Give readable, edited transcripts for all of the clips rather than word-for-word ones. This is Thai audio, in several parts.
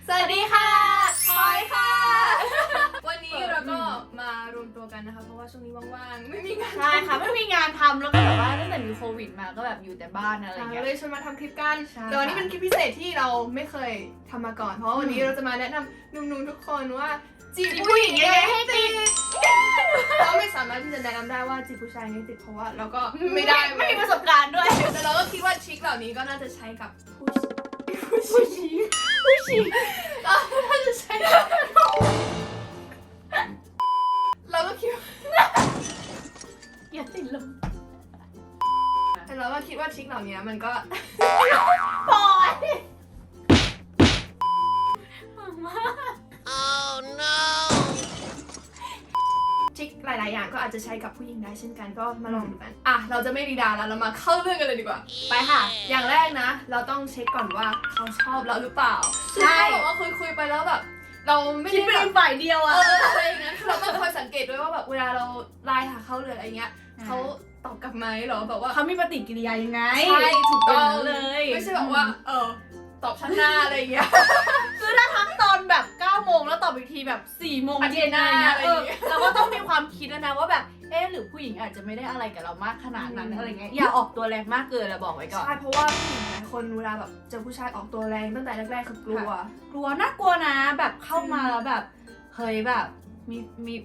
สวัสดีค่ะพลอยค่ะ วันนี้เราก็มารวมตัวกันนะคะเพราะว่าช่วงนี้ว่างๆไม่มีงาน ใช่ค่ะไม่มีงานทำแล้วก็แบบว่าตั้งแต่มีโควิดมาก็แบบอยู่แต่บ้านอะไรเงี้ย เลยชวนมาทำคลิปกัน ใช่ แต่วันนี้เป็นคลิปพิเศษที่เราไม่เคยทำมาก่อนเพราะว่าวันนี้เราจะมาแนะนำหนุ่มๆทุกคนว่าจีบผู้หญิงยังไงให้ติดเราไม่สามารถที่จะแนะนำได้ว่าจีบผู้ชายยังไงติดเพราะว่าเราก็ไม่ได้ ไม่มีประสบการณ์ด้วย แต่เราก็คิดว่าทริคเหล่านี้ก็น่าจะใช้กับผู้ชี้เราน่าจะใช้เราก็คิด อย่าติดลม แต่เราก็คิดว่าทริคเหล่านี้มันก็ ปล่อยมาก ทริคหลายๆอย่างก็อาจจะใช้กับผู้หญิงได้เช่นกันก็มาลองดูกันอ่ะเราจะไม่รีดาแล้วเรามาเข้าเรื่องกันเลยดีกว่า ไปค่ะ อย่างแรกนะเราต้องเช็คก่อนว่าเขาชอบเราหรือเปล่า ใช่ ถ้าบอกว่าคุยไปแล้วแบบเราไม่ คิด ได้ เป็น แบบ ฝ่ายเดียวอะ อะไรอย่างเงี้ยเราต้องคอยสังเกตด้วยว่าแบบเวลาเราไลน์หาเขาหรืออะไรเงี้ยเขาตอบกลับไหมหรอแบบว่า เขามีปฏิกิริยายังไง ใช่ถูกต้อง เลย ไม่ใช่แบบว่าตอบชั้นหน้าอะไรอย่างเงี้ย คือถ้าทักตอนแบบ9 โมงแล้วตอบอีกทีแบบ4 โมง อาทิตย์หน้า อะไรเงี้ย อะไรอย่างเงี้ย เราก็ต้องมีความคิดนะว่าแบบหรือผู้หญิงอาจจะไม่ได้อะไรกับเรามากขนาดนั้นอะไรเงี้ยอย่าออกตัวแรงมากเกินละบอกไว้ก่อน ใช่เพราะว่าผู้หญิงหลายคนเวลาแบบเจอผู้ชายออกตัวแรงตั้งแต่แรกๆคือกลัว กลัวน่ากลัวนะแบบเข้ามาแล้วแบบเฮ้ยแบบ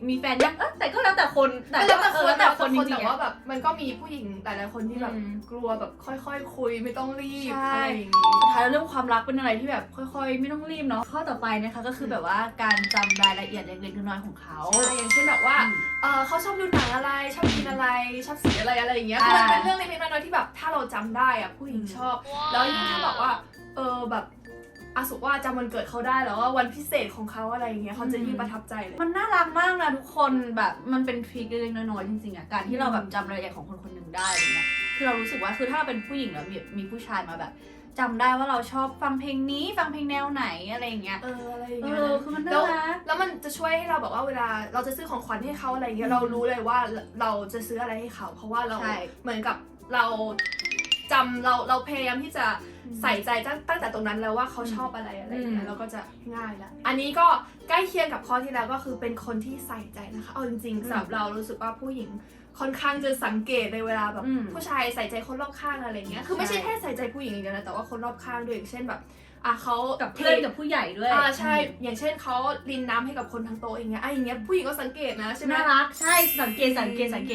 มีแฟนยังแต่ก็แล้วแต่คนแต่ แล้วแต่คน แล้วแต่คนจริง แต่ ๆ ว่าแบบมันก็มีผู้หญิงหลายๆคนที่แบบ อืม กลัวแบบค่อยๆคุยไม่ต้องรีบ ใช่ อะไรอย่างงี้ สุดท้ายเรื่องความรักเป็นอะไรที่แบบค่อยๆ ไม่ต้องรีบเนาะข้อต่อไปนะคะก็คือแบบว่าการจำรายละเอียดเล็กๆน้อยๆของเขา ใช่อย่างเช่นแบบว่าเขาชอบดูหนังอะไรชอบกินอะไรชอบสีอะไรอะไรอย่างเงี้ย อ่า มันเป็นเรื่องเล็กๆน้อยๆที่แบบถ้าเราจำได้อะผู้หญิงชอบ แล้วยิ่งถ้าแบบว่าแบบสมมุติว่าจำวันเกิดเขาได้แล้วว่าวันพิเศษของเขาอะไรอย่างเงี้ยเขาจะยิ่งประทับใจเลย มันน่ารักมากนะทุกคนแบบมันเป็นทริคเล็กๆน้อยๆจริงๆอ่ะการที่เราแบบจำรายละเอียดของคนคนหนึ่งได้อะไรเงี้ยคือเรารู้สึกว่าคือถ้าเราเป็นผู้หญิงแล้วมีผู้ชายมาแบบจำได้ว่าเราชอบฟังเพลงนี้ฟังเพลงแนวไหนอะไรอย่างเงี้ย อะไรอย่างเงี้ย คือมันน่า แล้ว รัก แล้วมันจะช่วยให้เราแบบว่าเวลาเราจะซื้อของขวัญให้เขาอะไรเงี้ยเรารู้เลยว่าเราจะซื้ออะไรให้เขา เพราะว่าเรา ใช่ เหมือนกับเราจำเราพยายามที่จะใส่ใจตั้งแต่ตรงนั้นแล้วว่าเขาชอบอะไรอะไรเงี้ยเราก็จะง่ายละอันนี้ก็ใกล้เคียงกับข้อที่แล้วก็คือเป็นคนที่ใส่ใจนะคะเอาจริงๆสำหรับเรารู้สึกว่าผู้หญิงค่อนข้างจะสังเกตในเวลาแบบผู้ชายใส่ใจคนรอบข้างอะไรเงี้ยคือไม่ใช่แค่ใส่ใจผู้หญิงอย่างเดียวนะแต่ว่าคนรอบข้างด้วยอย่างเช่นแบบเขา กับเพื่อนกับผู้ใหญ่ด้วย ใช่อย่างเช่นเขารินน้ำให้กับคนทั้งโต๊ะอย่างเงี้ยอย่างเงี้ยผู้หญิงก็สังเกตนะใช่ไหม น่ารักใช่สังเก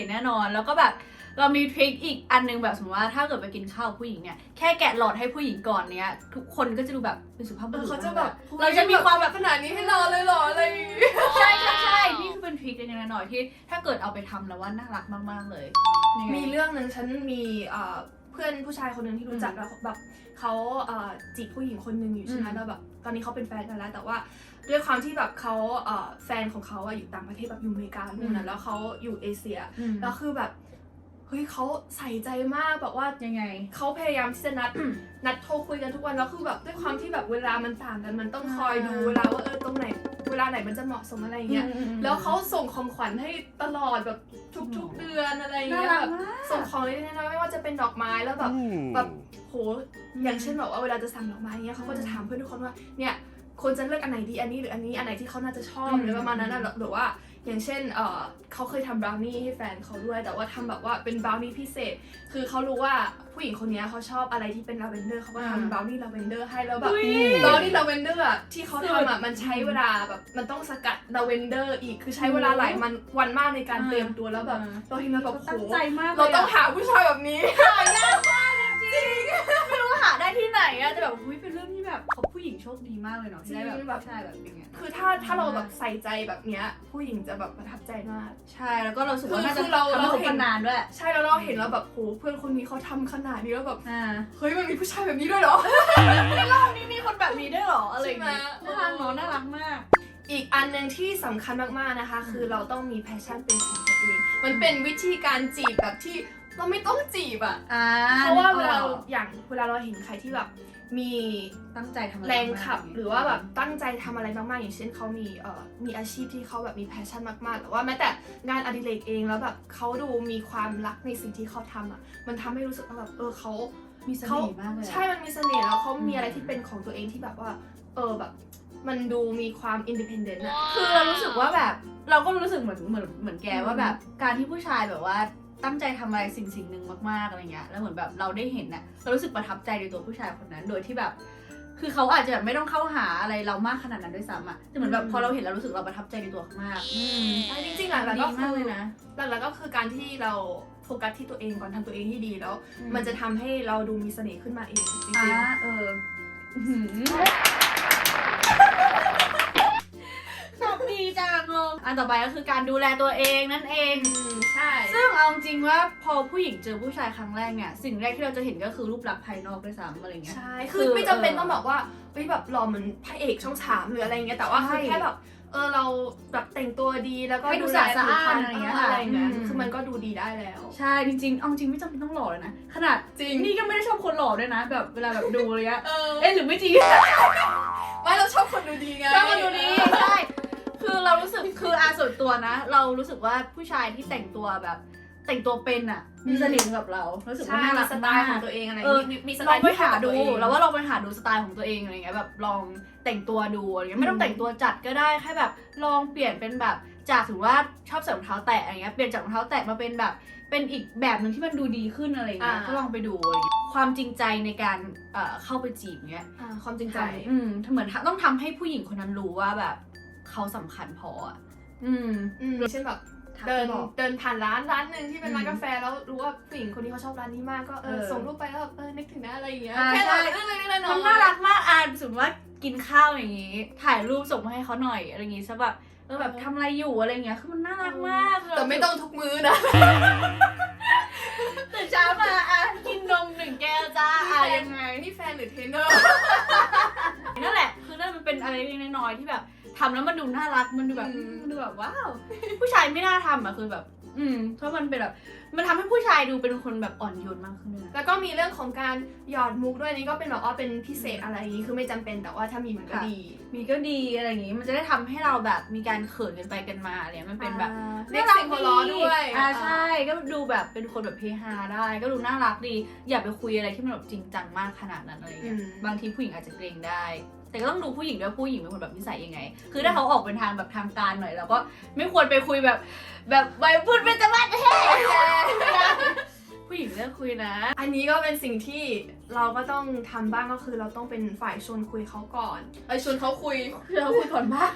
ตแน่นอน แล้วก็แบบเรามีทริคอีกอันนึงแบบสมมติว่าถ้าเกิดไปกินข้าวผู้หญิงเนี่ยแค่แกะหลอดให้ผู้หญิงก่อนเนี้ยทุกคนก็จะดูแบบเป็นสุภาพบุรุษ เขาจะแบบ เราจะมีความแบบ ขนาดนี้ให้เราเลยเหรออะไรอย่างงี้ ใช่นี่คือเป็นทริคเล็กๆน้อยๆที่ถ้าเกิดเอาไปทำแล้วว่าน่ารักมากๆเลยยังไง มีเรื่องหนึ่งฉันมีเพื่อนผู้ชายคนหนึ่งที่รู้จักแล้วแบบเขาจีบผู้หญิงคนหนึ่งอยู่ใช่ไหมแล้วแบบตอนนี้เขาเป็นแฟนกันแล้วแต่ว่าด้วยความที่แบบเขาแฟนของเขาอยู่ต่างประเทศแบบอยู่อเมริกานู่นนะแล้วเขาอยู่เอเชียแล้วคือแบบเฮ้ยเขาใส่ใจมากแบบว่า ยังไง เขาพยายามที่จะนัดโทรคุยกันทุกวันแล้วคือแบบด้วยความที่แบบเวลามันต่างกันมันต้องคอยดูเวลาว่าตรงไหนเวลาไหนมันจะเหมาะสมอะไรเงี้ยแล้วเขาส่งของขวัญให้ตลอดแบบทุกๆเดือนอะไรเงี้ยแบบส่งของเล็กๆน้อยๆไม่ว่าจะเป็นดอกไม้แล้วแบบโหอย่างเช่นแบบว่าเวลาจะสั่งดอกไม้เงี้ยเขาก็จะถามเพื่อนทุกคนว่าเนี่ยควรจะเลือกอันไหนดีอันนี้หรืออันนี้อันไหนที่เขาน่าจะชอบหรือประมาณนั้นนะหรือว่าอย่างเช่นเขาเคยทำบราวนี่ให้แฟนเขาด้วยแต่ว่าทำแบบว่าเป็นบราวนี่พิเศษคือเขารู้ว่าผู้หญิงคนนี้เขาชอบอะไรที่เป็นลาเวนเดอร์เขาก็ทำบราวนี่ลาเวนเดอร์ให้แล้วแบบบราวนี่ลาเวนเดอร์ที่เขาทำมันใช้เวลาแบบมันต้องสกัดลาเวนเดอร์อีกคือใช้เวลาหลายวันมากในการเตรียมตัวแล้วแบบเราเห็นแล้วแบบโห ตั้งใจมากเลย เราต้องหาผู้ชายแบบนี้ หายากมากจริงไม่รู้ว่าหาได้ที่ไหนอะแต่แบบเป็นเรื่องที่แบบเขาผู้หญิงโชคดีมากเลยเนาะที่ได้แบบใช่แบบอย่างเงี้ย คือถ้าเราแบบใส่ใจแบบเนี้ยผู้หญิงจะแบบประทับใจมาก ใช่แล้วก็เราสึกว่าน่าจะ คือเรา ทำให้คบ เห็ กัน นนานด้วย ใช่แล้วเราเห็นแล้วแบบโหเพื่อนคนนี้เขาทำขนาดนี้แล้วแบบ อ่า เฮ้ยมันมีผู้ชายแบบนี้ด้วยเหรอ ในโลกนี้มีคนแบบนี้ด้วยเหรออะไรอย่างเงี้ย ใช่ไหม น่ารักเนาะน่ารักมาก อีกอันหนึ่งที่สำคัญมากๆนะคะคือเราต้องมีแพชชั่นเป็นของตัวเองมันเป็นวิธีการจีบแบบที่เราไม่ต้องจีบอ่ะเพราะว่าเวลาเราเห็นใครที่แบบมี ตั้งใจทำอะไร แรงขับหรือว่าแบบตั้งใจทำอะไรมากๆอย่างเช่นเขามีอาชีพที่เขาแบบมีแพชชั่นมากๆหรือว่าแม้แต่งานอดิเรกเองแล้วแบบเขาดูมีความรักในสิ่งที่เขาทำอ่ะมันทำให้รู้สึกว่าแบบเขา มีเสน่ห์มากเลย ใช่มันมีเสน่ห์แล้วเขามีอะไรที่เป็นของตัวเองที่แบบว่าแบบ มันดูมีความอินดิเพนเดนต์อะ คือเรารู้สึกว่าแบบเราก็รู้สึกเหมือนแกว่าแบบการที่ผู้ชายแบบว่าตั้งใจทำอะไรสิ่งหนึ่งมากๆอะไรเงี้ยแล้วเหมือนแบบเราได้เห็นน่ะเรารู้สึกประทับใจในตัวผู้ชายคนนั้นโดยที่แบบคือเขาอาจจะแบบไม่ต้องเข้าหาอะไรเรามากขนาดนั้นด้วยซ้ำอะแต่เหมือนแบบพอเราเห็นเรารู้สึกเราประทับใจในตัวเขามากใช่จริงๆหลักๆก็ มากเลยนะ หลักๆก็คือการที่เราโฟกัสที่ตัวเองก่อนทำตัวเองให้ดีแล้ว มันจะทำให้เราดูมีเสน่ห์ขึ้นมาเองจริง ชอบดีจังลงอันต่อไปก็คือการดูแลตัวเองนั่นเอง ใช่ ซึ่งเอาจริงว่าพอผู้หญิงเจอผู้ชายครั้งแรกเนี่ยสิ่งแรกที่เราจะเห็นก็คือรูปลักษณ์ภายนอกด้วยซ้ำอะไรเงี้ย ใช่คือไม่จำเป็นต้องแบบว่าเฮ้ยแบบหล่อเหมือนพระเอกช่องสามหรืออะไรเงี้ยแต่ว่าคือแค่แบบเราแบบแต่งตัวดีแล้วก็ ให้ดู ดูแล สะอาด ผิวพรรณ อะไรเงี้ย อะไรเงี้ย อืม คือมันก็ดูดีได้แล้ว ใช่จริงๆเอาจริงไม่จำเป็นต้องหล่อเลยนะขนาด จริง นี่ก็ไม่ได้ชอบคนหล่อด้วยนะแบบเวลาแบบดูอะไรเงี้ย เออ เอ๊ะหรือไม่จริง ไม่เราชอบคนดูดีไง ชอบคนดูดีใช่คือเรารู้สึกคือส่วนตัวนะ เรารู้สึกว่าผู้ชายที่แต่งตัวแบบแต่งตัวเป็นอ่ะมีเสน่ห์กับเรารู้สึกว่า ใช่ น่า มี รัก สไต มา ล์ของ ก ตัวเองอะไร เออ มีส ล ไต อง ล์ ไป ที่ หา เข้กับ ดู ตัวเอง เราว่าลองไปหาดูสไตล์ของตัวเองอะไรเงี้ยแบบลองแต่งตัวดูอะไรเงี้ยไม่ต้องแต่งตัวจัดก็ได้แค่แบบลองเปลี่ยนเป็นแบบจากถือว่าชอบใส่รองเท้าแตะอะไรเงี้ยเปลี่ยนจากรองเท้าแตะมาเป็นแบบเป็นอีกแบบหนึ่งที่มันดูดีขึ้นอะไรเงี้ยก็ลองไปดูอะไรเงี้ยความจริงใจในการเข้าไปจีบเงี้ย ความจริงใจ เหมือนต้องทำให้ผู้หญิงคนนั้นรู้ว่าแบบเขาสำคัญพออ่ะเช่นแบบเดินผ่านร้านหนึ่งที่เป็นร้านกาแฟแล้วรู้ว่าผู้หญิงคนนี้เขาชอบร้านนี้มากก็ส่งรูปไปแล้วแบบนึกถึงนะอะไรอย่างเงี้ยแค่แบบเรื่องเล็กๆน้อยๆ มันน่ารักมากสมมติว่ากินข้าวอย่างงี้ ถ่ายรูปส่งมาให้เขาหน่อยอะไรอย่างงี้ซะแบบแบบทำอะไรอยู่อะไรเงี้ยคือมันน่ารักมาก แต่ไม่ต้องทุกมื้อนะ ตื่นเช้ามากินนม1 แก้วจ้ายังไง นี่แฟนหรือเทรนเนอร์ นั่นแหละคือนั่นมันเป็นอะไรเล็กๆน้อยๆที่แบบทำแล้วมันดูน่ารักมันดูแบบว้าวผู้ชายไม่น่าทำคือแบบเพราะมันเป็นแบบมันทำให้ผู้ชายดูเป็นคนแบบอ่อนโยนมากขึ้นเลย แล้วก็มีเรื่องของการหยอดมุกด้วยนี่ก็เป็นแบบว่าเป็นพิเศษอะไรอย่างนี้คือไม่จำเป็นแต่ว่าถ้ามีมันก็ดี มีก็ดีอะไรอย่างงี้มันจะได้ทำให้เราแบบมีการเขินกันไปกันมาอะไรมันเป็นแบบ เรียกเสียงหัวเราะด้วย ใช่ก็ดูแบบเป็นคนแบบเฮฮาได้ก็ดูน่ารักดีอย่าไปคุยอะไรที่มันแบบจริงจังมากขนาดนั้นอะไรเงี้ยบางทีผู้หญิงอาจจะเกรงได้แต่ก็ต้องดูผู้หญิงด้วยผู้หญิงเป็นคนแบบนิสัยยังไงคือถ้าเขาออกเป็นทางแบบทางการหน่อยเราก็ไม่ควรไปคุยแบบไปพูดเป็นจังหวะเฮ้ผู้หญิงเลือกคุยนะ อันนี้ก็เป็นสิ่งที่เราก็ต้องทำบ้างก็คือเราต้องเป็นฝ่ายชวนคุยเขาก่อนชวนเขาคุย คือเราคุยก่อนบ้าง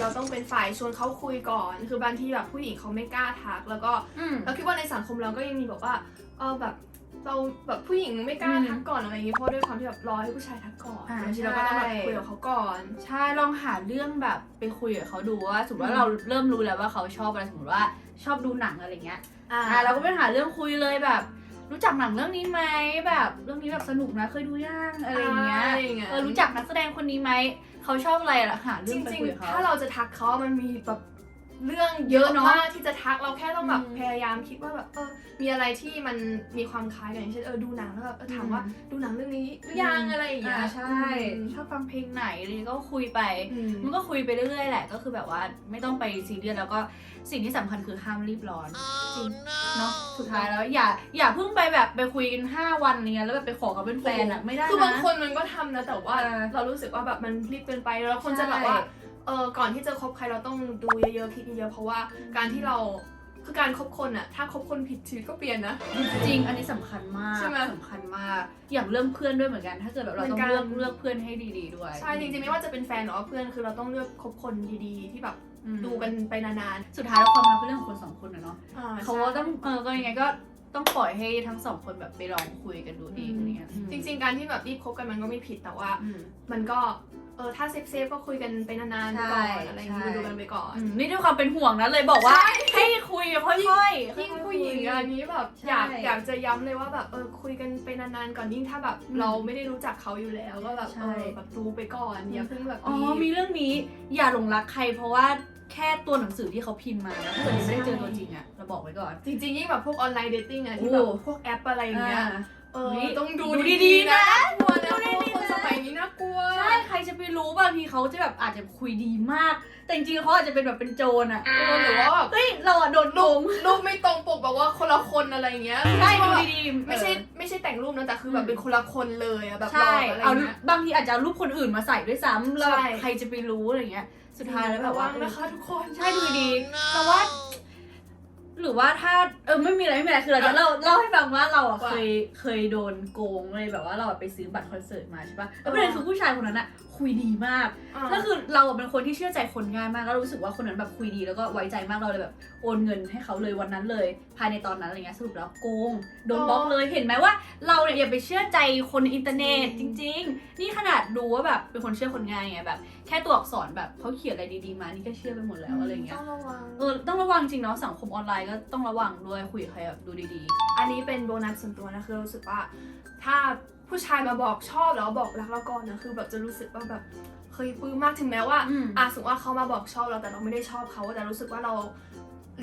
เราต้องเป็นฝ่ายชวนเขาคุยก่อนคือบางทีแบบผู้หญิงเขาไม่กล้าทักแล้วก็เราคิดว่าในสังคมเราก็ยังมีแบบว่าแบบเราแบบผู้หญิงไม่กล้าทักก่อนอะไรอย่างงี้เพราะด้วยความที่แบบรอให้ผู้ชายทักก่อนบางทีเราก็ต้องแบบคุยกับเขาก่อนใช่ลองหาเรื่องแบบไปคุยกับเขาดูว่าสมมติว่าเราเริ่มรู้แล้วว่าเขาชอบอะไรสมมติว่าชอบดูหนังอะไรเงี้ยเราก็ไปหาเรื่องคุยเลยแบบรู้จักหนังเรื่องนี้ไหมแบบเรื่องนี้แบบสนุกนะเคยดูยังอะไรอย่างเงี้ยรู้จักนักแสดงคนนี้ไหมเขาชอบอะไรล่ะหาเรื่องไปคุยกับเขา ถ้าเราจะทักเขามันมีแบบเรื่องเยอะมากที่จะทักเราแค่ต้องแบบพยายามคิดว่าแบบมีอะไรที่มันมีความคล้ายกันอย่างเช่นดูหนังแล้วแบบถามว่าดูหนังเรื่องนี้หรือยังอะไรอย่างเงี้ยใช่ชอบฟังเพลงไหนอะไรก็คุยไปมันก็คุยไปเรื่อยๆแหละก็คือแบบว่าไม่ต้องไปซีเรียสแล้วก็สิ่งที่สำคัญคือห้ามรีบร้อนจริงเนาะสุดท้ายแล้วอย่าเพิ่งไปแบบไปคุยกัน5 วันเนี่ยแล้วแบบไปขอเขาเป็นแฟนอ่ะไม่ได้นะคือบางคนมันก็ทำนะแต่ว่าเรารู้สึกว่าแบบมันรีบเกินไปแล้วคนจะแบบว่าก่อนที่จะคบใครเราต้องดูเยอะๆคิดเยอะๆเพราะว่าการที่เราคือการคบคนอะถ้าคบคนผิดชีวิตก็เปลี่ยนนะจริงอันนี้สำคัญมากใช่ไหมสำคัญมากอย่างเรื่องเพื่อนด้วยเหมือนกันถ้าเกิดแบบเราต้องเลือกเพื่อนให้ดีๆด้วยใช่จริงๆไม่ว่าจะเป็นแฟนหรือว่าเพื่อนคือเราต้องเลือกคบคนดีๆที่แบบดูกันไปนานๆสุดท้ายแล้วความรักเป็นเรื่องของคน2 คนนะเนาะเขาต้องก็ยังไงก็ต้องปล่อยให้ทั้ง2 คนแบบไปลองคุยกันดูเองอะไรเงี้ยจริงๆการที่แบบรีบคบกันมันก็ไม่ผิดแต่ว่ามันก็ถ้าเซฟก็คุยกันไปนานๆก่อนอะไรอย่างนี้ดูกันไปก่อนนี่ด้วยความเป็นห่วงนะเลยบอกว่าให้คุยค่อยๆยิ่งผู้หญิงอันนี้แบบอยากจะย้ำเลยว่าแบบคุยกันไปนานๆก่อนยิ่งถ้าแบบเราไม่ได้รู้จักเขาอยู่แล้วก็แบบแบบดูไปก่อนอย่าเพิ่งแบบมีเรื่องนี้อย่าหลงรักใครเพราะว่าแค่ตัวหนังสือที่เขาพิมพ์มาถ้าเกิดยังไม่ได้เจอตัวจริงอะเราบอกไว้ก่อนจริงๆยิ่งแบบพวกออนไลน์เดทติ้งอะที่แบบพวกแอปอะไรอย่างเงี้ยต้องดูดีๆนะคนสมัยนี้น่าก กลัวใช่ใครจะไปรู้บางทีเขาจะแบบอาจจะคุยดีมาก แต่จริงๆเขาอาจจะเป็นแบบเป็นโจรอะหรือว่าแบบเฮ้ยเราอะโดนโกง รูปไม่ตรงปกแบบว่าคนละคนอะไรเงี้ยใช่ดูดีๆไม่ใช่แต่งรูปนะแต่คือแบบเป็นคนละคนเลยอะแบบใช่อะไรเอา เงี้ยบางทีอาจจะเอารูปคนอื่นมาใส่ด้วยซ้ำแล้วใครจะไปรู้อะไรเงี้ยสุดท้ายแล้วแบบว่านะคะทุกคนใช่ดูดีแต่ว่าหรือว่าถ้าไม่มีอะไรคือเราจะเล่าให้ฟังว่าเราอะเคยโดนโกงเลยแบบว่าเราไปซื้อบัตรคอนเสิร์ตมาใช่ปะแล้วประเด็นคือผู้ชายคนนั้นอะคุยดีมากแล้วคือเราเป็นคนที่เชื่อใจคนง่ายมากแล้วรู้สึกว่าคนนั้นแบบคุยดีแล้วก็ไว้ใจมากเราเลยแบบโอนเงินให้เขาเลยวันนั้นเลยภายในตอนนั้นอะไรเงี้ยสรุปแล้วโกงโดนบล็อกเลยเห็นไหมว่าเราเนี่ยอย่าไปเชื่อใจคนอินเทอร์เน็ตจริงๆนี่ขนาดดูว่าแบบเป็นคนเชื่อคนง่ายไงแบบแค่ตัวอักษรแบบเขาเขียนอะไรดีๆมานี่ก็เชื่อไปหมดแล้วอะไรเงี้ยต้องระวังต้องระวังจริงเนาะสังคมออนไลน์ก็ต้องระวังด้วยคุยกับใครแบบดูดีๆอันนี้เป็นโบนัสส่วนตัวนะคือรู้สึกว่าถ้าผู้ชายมาบอกชอบแล้วบอกรักเราก่อนนะคือแบบจะรู้สึกว่าแบบเคยปลื้มมากถึงแม้ว่าสมมติว่าเขามาบอกชอบเราแต่เราไม่ได้ชอบเขาแต่รู้สึกว่าเรา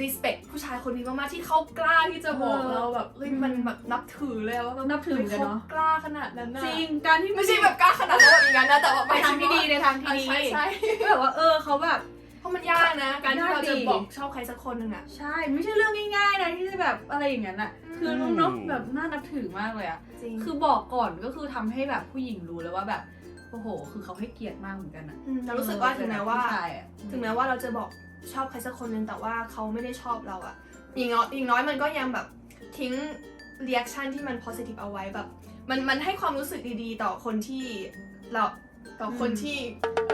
respect ผู้ชายคนนี้มากๆที่เขากล้าที่จะบอกเราแบบเฮ้ยมันแบบนับถือเลยว่านับถือเลยเนาะกล้าขนาดนั้นนะจริงการที่ไม่ใช่แบบกล้าขนาดนั้นแบบอย่างนั้นนะแต่ว่าในทางที่ดีในทางที่ดีใช่แบบว่าเขาแบบเพราะมันยากนะการที่เราจะบอกชอบใครสักคนหนึ่งอ่ะใช่ไม่ใช่เรื่องง่ายๆนะที่จะแบบอะไรอย่างนั้นอ่ะคือน้องๆแบบน่านับถือมากเลยอ่ะคือบอกก่อนก็คือทำให้แบบผู้หญิงรู้เลยว่าแบบโอ้โหคือเขาให้เกียรติมากเหมือนกันอ่ะเรารู้สึกว่าถึงแม้ว่าเราจะบอกชอบใครสักคนหนึ่งแต่ว่าเขาไม่ได้ชอบเราอ่ะอย่างน้อยมันก็ยังแบบทิ้ง reaction ที่มัน positive เอาไว้แบบมันให้ความรู้สึกดีๆต่อคนที่เราต่อคนที่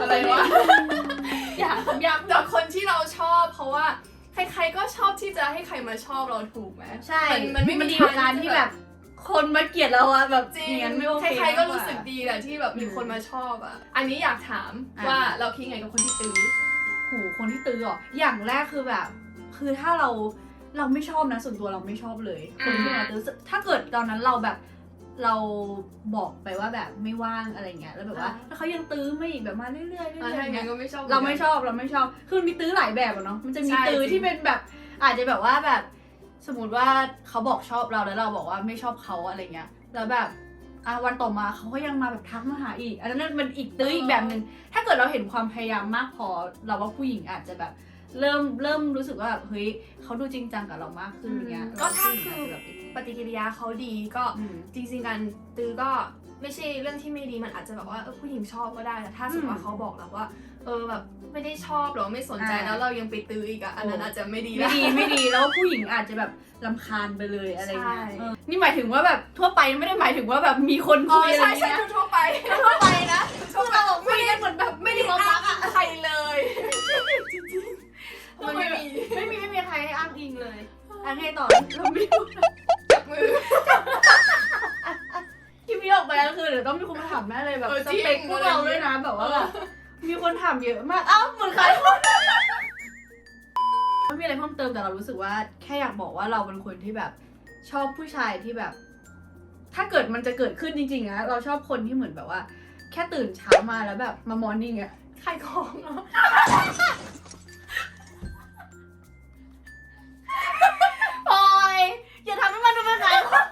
อะไรวะอยากต่อคนที่เราชอบเพราะว่าใครๆก็ชอบที่จะให้ใครมาชอบเราถูกไหมใช่มันไม่ดีกว่าการที่แบบคนมาเกลียดเราอะแบบจริงไม่โอเคใครๆก็รู้สึกดีแหละที่แบบมีคนมาชอบอะอันนี้อยากถามว่าเราคิดไงกับคนที่ตื้อคนที่ตื้ออย่างแรกคือแบบคือถ้าเราไม่ชอบนะส่วนตัวเราไม่ชอบเลยคนที่มาตื้อถ้าเกิดตอนนั้นเราแบบเราบอกไปว่าแบบไม่ว่างอะไรเงี้ยแล้วแบบว่าถ้าเขายังตื้อมาอีกแบบมาเรื่อยๆเรื่อยๆเงี้ยก็ไม่ชอบเราไม่ชอบคือมีตื้อหลายแบบเนาะมันจะมีตื้อที่เป็นแบบอาจจะแบบว่าแบบสมมติว่าเขาบอกชอบเราแล้วเราบอกว่าไม่ชอบเขาอะไรเงี้ยแล้วแบบวันต่อมาเขาก็ยังมาแบบทักมาหาอีกอันนั้นมันอีกตื้ออีกแบบนึงถ้าเกิดเราเห็นความพยายามมากพอเราว่าผู้หญิงอาจจะแบบเริ่มรู้สึกว่าแบบเฮ้ยเขาดูจริงจังกับเรามากขึ้นอย่างเงี้ยก็ถ้าคือปฏิกิริยาเขาดีก็จริงๆการตื้อก็ไม่ใช่เรื่องที่ไม่ดีมันอาจจะแบบว่าผู้หญิงชอบก็ได้แต่ถ้าสมมติว่าเขาบอกเราว่าแบบไม่ได้ชอบหรอไม่สนใจแล้วเรายังไปตื้ออีกอันนั้นอาจจะไม่ดีแล้วผู้หญิงอาจจะแบบรำคาญไปเลยอะไรเงี้ยนี่หมายถึงว่าแบบทั่วไปไม่ได้หมายถึงว่าแบบมีคนคุยอะไรใช่ทั่วไปนะพวกเราคุยกันเหมือนแบบไม่ได้รักใครเลยจริงๆไม่มีใครให้อ้างอิงเลยให้ต่อเราไม่รู้จับมือที่พี่ออกไปก็คือเดี๋ยวต้องมีคนมาถามแม่เลยแบบสเปคพวกเราด้วยนะแบบว่ามีคนถามเยอะมากเหมือนใครไม่มีอะไรเพิ่มเติมแต่เรารู้สึกว่าแค่อยากบอกว่าเราเป็นคนที่แบบชอบผู้ชายที่แบบถ้าเกิดมันจะเกิดขึ้นจริงๆนะเราชอบคนที่เหมือนแบบว่าแค่ตื่นเช้ามาแล้วแบบมามอร์นิ่งอะขายของพลอยอย่าทำให้มันดูเป็นขายของ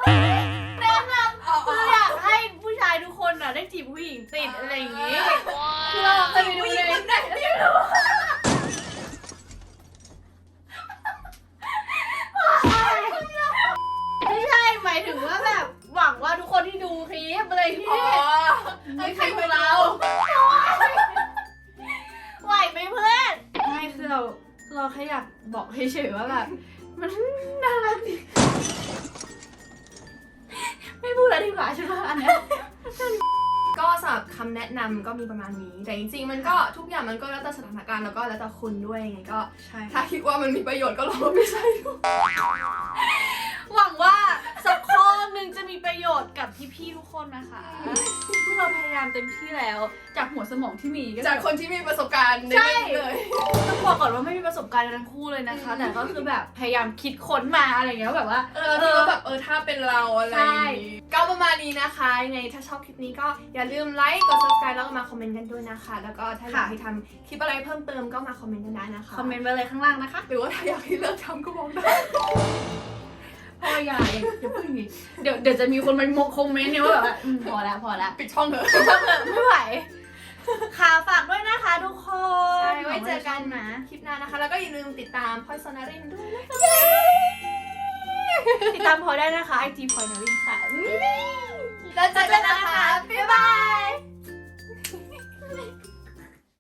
แนะนำคืออยากให้ผู้ชายทุกคนน่ะได้จีบผู้หญิงติดอะไรอย่างงี้คือเราเคยไปดูเลยไม่ใช่หมายถึงว่าแบบหวังว่าทุกคนที่ดูคลิปอะไรที่ไม่ใครของเราไหวไหมเพื่อนไม่คือเราแค่อยากบอกเฉยๆว่าแบบมันน่ารักดิไม่พูดแล้วดีกว่าใช่ไหมอันนี้ก็สำหรับคำแนะนำก็มีประมาณนี้แต่จริงๆมันก็ทุกอย่างมันก็แล้วแต่สถานการณ์แล้วก็แล้วแต่คุณด้วยไงก็ถ้าคิดว่ามันมีประโยชน์ก็ลองไม่ใช่หวังว่าสักข้อหนึ่งจะมีประโยชน์กับพี่ๆทุกคนนะคะพวกเราพยายามเต็มที่แล้วจากหัวสมองที่มีจากคนที่มีประสบการณ์ใช่เลยต้องบอกก่อนว่าไม่มีประสบการณ์ทั้งคู่เลยนะคะแต่ก็คือแบบพยายามคิดค้นมาอะไรเงี้ยแบบว่าก็แบบถ้าเป็นเราอะไรก็ประมาณนี้นะคะยังไงถ้าชอบคลิปนี้ก็อย่าลืมไลค์กด subscribe แล้วก็มาคอมเมนต์กันด้วยนะคะแล้วก็ถ้าอยากให้ทำคลิปอะไรเพิ่มเติมก็มาคอมเมนต์กันได้นะคะคอมเมนต์ไปเลยข้างล่างนะคะหรือว่าถ้าอยากให้เลิกทำก็บอกได้ พ่ออย่าพูดอย่างนี้เดี๋ยวจะมีคนมาคอมเมนต์เนี่ยว่าแบบว่าพอแล้ว ปิดช่องเถอะ ไม่ไหวค่ะฝากด้วยนะคะทุกคน ใช่ไว้เจอกัน นะ คลิปหน้านะคะ แล้วก็อย่าลืมติดตามพลอยโซนารินด้วยนะคะ ติดตามพลอยได้นะคะ IG พลอยนารินค่ะ แล้วเจอกันนะคะ บ๊ายบาย